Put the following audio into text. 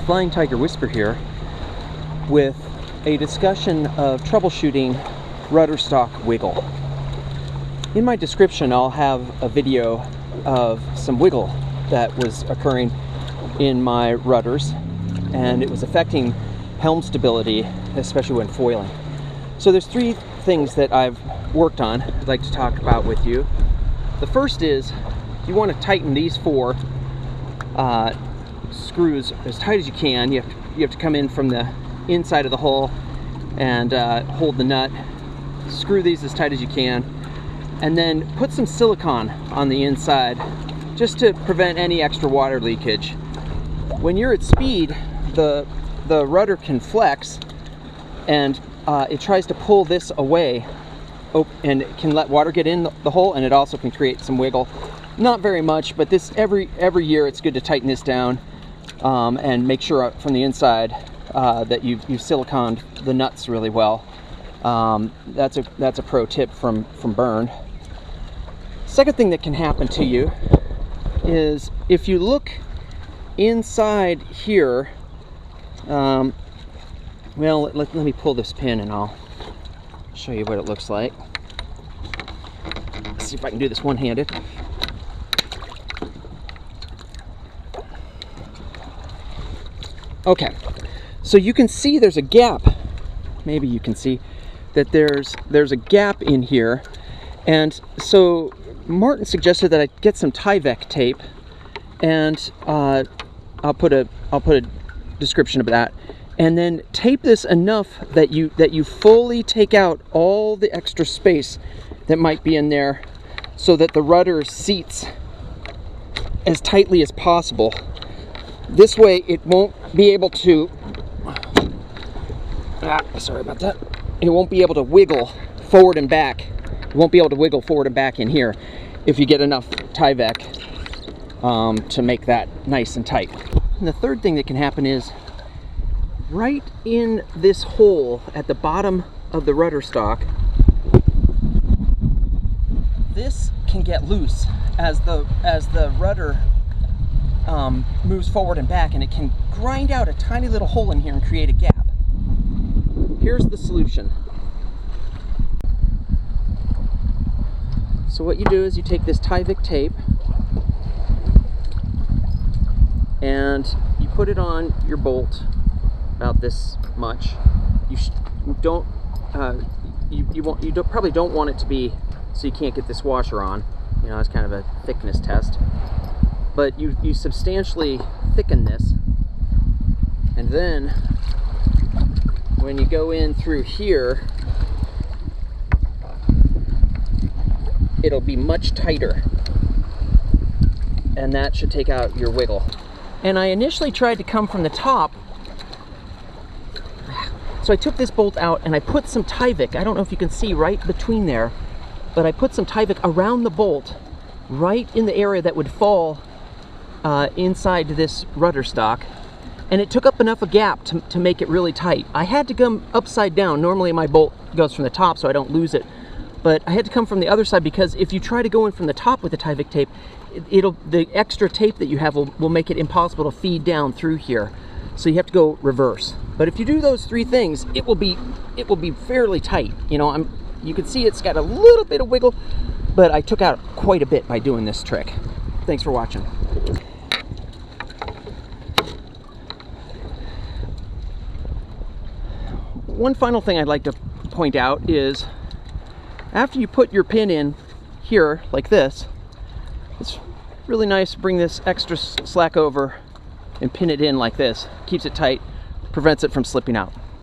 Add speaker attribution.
Speaker 1: Flying Tiger Whisper here with a discussion of troubleshooting rudder stock wiggle. In my description I'll have a video of some wiggle that was occurring in my rudders, and it was affecting helm stability, especially when foiling. So there's three things that I've worked on I'd like to talk about with you. The first is you want to tighten these four screws as tight as you can. You have to come in from the inside of the hull and hold the nut. Screw these as tight as you can, and then put some silicone on the inside just to prevent any extra water leakage. When you're at speed, the rudder can flex, and it tries to pull this away, and it can let water get in the hole, and it also can create some wiggle. Not very much, but this every year it's good to tighten this down and make sure from the inside that you've siliconed the nuts really well. That's a pro tip from Burn. Second thing that can happen to you is if you look inside here, well, let me pull this pin and I'll show you what it looks like. Let's see if I can do this one-handed. Okay, so you can see there's a gap. Maybe you can see that there's a gap in here, and so Martin suggested that I get some Tyvek tape, and I'll put a description of that, and then tape this enough that you fully take out all the extra space that might be in there, so that the rudder seats as tightly as possible. This way it won't be able to, sorry about that, it won't be able to wiggle forward and back. It won't be able to wiggle forward and back in here if you get enough Tyvek to make that nice and tight. And the third thing that can happen is right in this hole at the bottom of the rudder stock, this can get loose as the rudder moves forward and back, and it can grind out a tiny little hole in here and create a gap. Here's the solution. So what you do is you take this Tyvek tape and you put it on your bolt about this much. You probably don't want it to be so you can't get this washer on. You know, it's kind of a thickness test. But you substantially thicken this, and then when you go in through here, it'll be much tighter, and that should take out your wiggle. And I initially tried to come from the top, so I took this bolt out and I put some Tyvek, I don't know if you can see right between there, but I put some Tyvek around the bolt, right in the area that would fall inside this rudder stock, and it took up enough a gap to make it really tight. I had to come upside down. Normally my bolt goes from the top so I don't lose it, but I had to come from the other side, because if you try to go in from the top with the Tyvek tape, the extra tape that you have will make it impossible to feed down through here. So you have to go reverse. But if you do those three things, it will be fairly tight. You know, you can see it's got a little bit of wiggle, but I took out quite a bit by doing this trick. Thanks for watching. One final thing I'd like to point out is, after you put your pin in here like this, it's really nice to bring this extra slack over and pin it in like this. Keeps it tight, prevents it from slipping out.